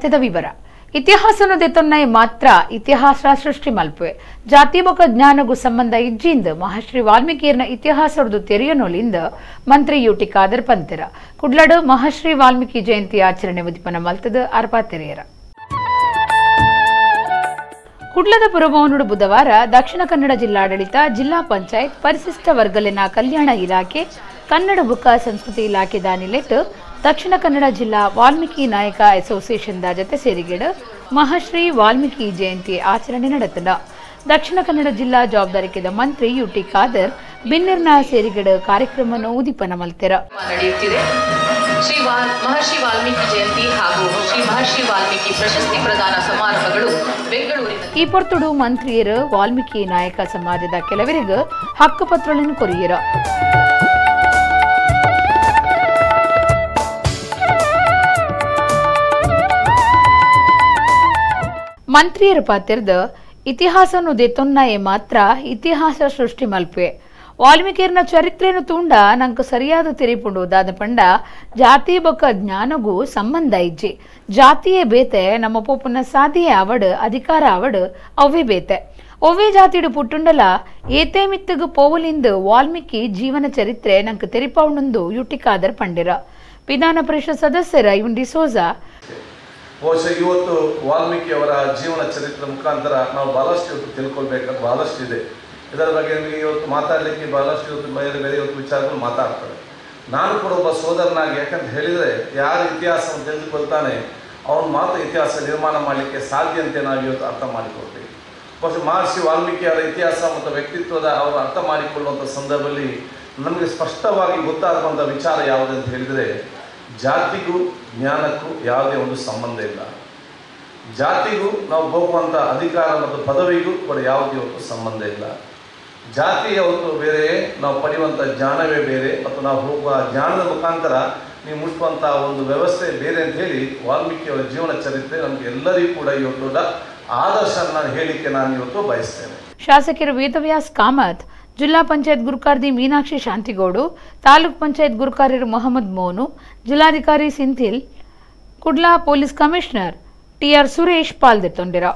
ವಾರ್ತೆದ ವಿವರ. ಇತಿಹಾಸನು ತೊನ್ನೈ ಮಾತ್ರ ಇತಿಹಾಸ ಸೃಷ್ಟಿ ಮಲ್ಪುವೆ. ಜಾತಿ ಬೊಕ ಜ್ಞಾನಗೂ ಸಂಬಂಧ ಇಜ್ಜಿಂದ ಮಹಾಶ್ರೀ ವಾಲ್ಮೀಕಿಯರ್ನ ಇತಿಹಾಸರದು ತೆರೆಯನೊಲಿಂದ ಮಂತ್ರಿ ಯುಟಿ ಖಾದರ್ ಪಂತೆರ ಕುಡ್ಲಡು ಮಹಾಶ್ರೀ ವಾಲ್ಮೀಕಿ ಜಯಂತಿ ಆಚರಣೆ ಉದಿಪನ ಮಲ್ತದ ಅರ್ಪಾ ತೆರೆಯರ. ಕುಡ್ಲದ ಪುರಭವನಡು ಬುಧವಾರ ದಕ್ಷಿಣ ಕನ್ನಡ ಜಿಲ್ಲಾಡಳಿತ, ಜಿಲ್ಲಾ ಪಂಚಾಯತ್, ಪರಿಶಿಷ್ಟ ವರ್ಗಲಿನ ಕಲ್ಯಾಣ ಇಲಾಖೆ, ಕನ್ನಡ ಬುಕ್ಕ ಸಂಸ್ಕೃತಿ ಇಲಾಖೆ ದಾನಿಲೆಟ್ ದಕ್ಷಿಣ ಕನ್ನಡ ಜಿಲ್ಲಾ ವಾಲ್ಮೀಕಿ ನಾಯಕ ಅಸೋಸಿಯೇಷನ್ ಜತೆ ಸೇರಿಗೆಡು ಮಹಾಶ್ರೀ ವಾಲ್ಮೀಕಿ ಜಯಂತಿ ಆಚರಣೆ ನಡೆತದ. ದಕ್ಷಿಣ ಕನ್ನಡ ಜಿಲ್ಲಾ ಜವಾಬ್ದಾರಿಕೆದ ಮಂತ್ರಿ ಯುಟಿ ಖಾದರ್ ಬಿನ್ನಿರ್ನ ಸೇರಿಗೆಡು ಕಾರ್ಯಕ್ರಮ ಉದಿಪನ ಮಲ್ತೆರ. ಶ್ರೀ ಮಹರ್ಷಿ ವಾಲ್ಮೀಕಿ ಜಯಂತಿ ಹಾಗೂ ಶ್ರೀ ಮಹರ್ಷಿ ವಾಲ್ಮೀಕಿ ಪ್ರಶಸ್ತಿ ಪ್ರದಾನ ಸಮಾರಂಭಗಳು ಬೆಂಗಳೂರಿನ ಈ ಪೊರ್ತುಡು ಮಂತ್ರಿಯರು ವಾಲ್ಮೀಕಿ ನಾಯಕ ಸಮಾಜದ ಕೆಲವರಿಗೆ ಹಕ್ಕುಪತ್ರಗಳನ್ನು ಕೊರಿಯರ. ಮಂತ್ರಿಯರ ಪಾತ್ರದ ಇತಿಹಾಸನು ತೊನ್ನಯೆ ಮಾತ್ರ ಇತಿಹಾಸ ಸೃಷ್ಟಿ ಮಲ್ಪೆ. ವಾಲ್ಮೀಕಿಯರ್ನ ಚರಿತ್ರೆಯನ್ನು ತೂಂಡ ನಂಗೆ ಸರಿಯಾದ ತಿರಿಪುಂಡುದಾದ ಪಂಡ ಜಾತಿ ಬೊಕ್ಕ ಜ್ಞಾನಗೂ ಸಂಬಂಧ ಇಜ್ಜಿ. ಜಾತಿಯೇ ಬೇತೆ ನಮ್ಮ ಪೋಪನ ಸಾಧಿಯೇ ಅವಡು ಅಧಿಕಾರ ಅವಡು ಅವ್ವೇ ಬೇತೆ. ಒವ್ವೇ ಜಾತಿಡು ಪುಟ್ಟುಂಡಲ ಏತೇ ಮಿತ್ತಗು ಪೋವಲಿಂದು ವಾಲ್ಮೀಕಿ ಜೀವನ ಚರಿತ್ರೆ ನಂಗೆ ತೆರಿಪೌಂಡು ಯುಟಿ ಖಾದರ್ ಪಂಡಿರ. ವಿಧಾನ ಪರಿಷತ್ ಸದಸ್ಯರ ಇವನ್ ಡಿಸೋಜಾ ಬಹುಶಃ ಇವತ್ತು ವಾಲ್ಮೀಕಿ ಅವರ ಜೀವನ ಚರಿತ್ರೆ ಮುಖಾಂತರ ನಾವು ಬಹಳಷ್ಟು ಇವತ್ತು ತಿಳ್ಕೊಳ್ಬೇಕಾದ ಬಹಳಷ್ಟು ಇದೆ. ಇದರ ಬಗ್ಗೆ ನಿಮಗೆ ಇವತ್ತು ಮಾತಾಡಲಿಕ್ಕೆ ಬಹಳಷ್ಟು ಇವತ್ತು ಬೇರೆ ಬೇರೆ ಇವತ್ತು ವಿಚಾರಗಳು ಮಾತಾಡ್ತಾರೆ. ನಾನು ಕೂಡ ಒಬ್ಬ ಸೋದರನಾಗಿ, ಯಾಕಂತ ಹೇಳಿದರೆ ಯಾರು ಇತಿಹಾಸವನ್ನು ತಿಳಿದುಕೊಳ್ತಾನೆ ಅವನು ಮಾತ್ರ ಇತಿಹಾಸ ನಿರ್ಮಾಣ ಮಾಡಲಿಕ್ಕೆ ಸಾಧ್ಯ ಅಂತ ನಾವು ಇವತ್ತು ಅರ್ಥ ಮಾಡಿಕೊಳ್ತೀವಿ. ಬಹುಶಃ ಮಹರ್ಷಿ ವಾಲ್ಮೀಕಿ ಅವರ ಇತಿಹಾಸ ಮತ್ತು ವ್ಯಕ್ತಿತ್ವದ ಅವರು ಅರ್ಥ ಮಾಡಿಕೊಳ್ಳುವಂಥ ಸಂದರ್ಭದಲ್ಲಿ ನಮಗೆ ಸ್ಪಷ್ಟವಾಗಿ ಗೊತ್ತಾಗುವಂಥ ವಿಚಾರ ಯಾವುದಂತ ಹೇಳಿದರೆ, ಜಾತಿಗೂ ಜ್ಞಾನಕ್ಕೂ ಯಾವುದೇ ಒಂದು ಸಂಬಂಧ ಇಲ್ಲ. ಜಾತಿಗೂ ನಾವು ಹೋಗುವಂಥ ಅಧಿಕಾರ ಮತ್ತು ಪದವಿಗೂ ಕೂಡ ಯಾವುದೇ ಒಂದು ಸಂಬಂಧ ಇಲ್ಲ. ಜಾತಿ ಯಾವತ್ತು ಬೇರೆ, ನಾವು ಪಡೆಯುವಂಥ ಜ್ಞಾನವೇ ಬೇರೆ, ಮತ್ತು ನಾವು ಹೋಗುವ ಜ್ಞಾನದ ಮುಖಾಂತರ ನೀವು ಮುಟ್ಟುವಂಥ ಒಂದು ವ್ಯವಸ್ಥೆ ಬೇರೆ ಅಂತ ಹೇಳಿ ವಾಲ್ಮೀಕಿಯವರ ಜೀವನ ಚರಿತ್ರೆ ನಮಗೆ ಎಲ್ಲರಿಗೂ ಕೂಡ ಇವತ್ತು ದೊಡ್ಡ ಆದರ್ಶ ನಾನು ಹೇಳಿಕೆ ನಾನು ಇವತ್ತು ಬಯಸ್ತೇನೆ. ಶಾಸಕರು ವೇದವ್ಯಾಸ್ ಕಾಮತ್, ಜಿಲ್ಲಾ ಪಂಚಾಯತ್ ಗುರುಕಾರ್ದಿ ಮೀನಾಕ್ಷಿ ಶಾಂತಿಗೌಡು, ತಾಲೂಕ್ ಪಂಚಾಯತ್ ಗುರುಕಾರ್ಯರು ಮೊಹಮ್ಮದ್ ಮೋನು, ಜಿಲ್ಲಾಧಿಕಾರಿ Senthil, Kudla police commissioner T R Suresh ಪಾಲ್ಗೊಂಡಿರ.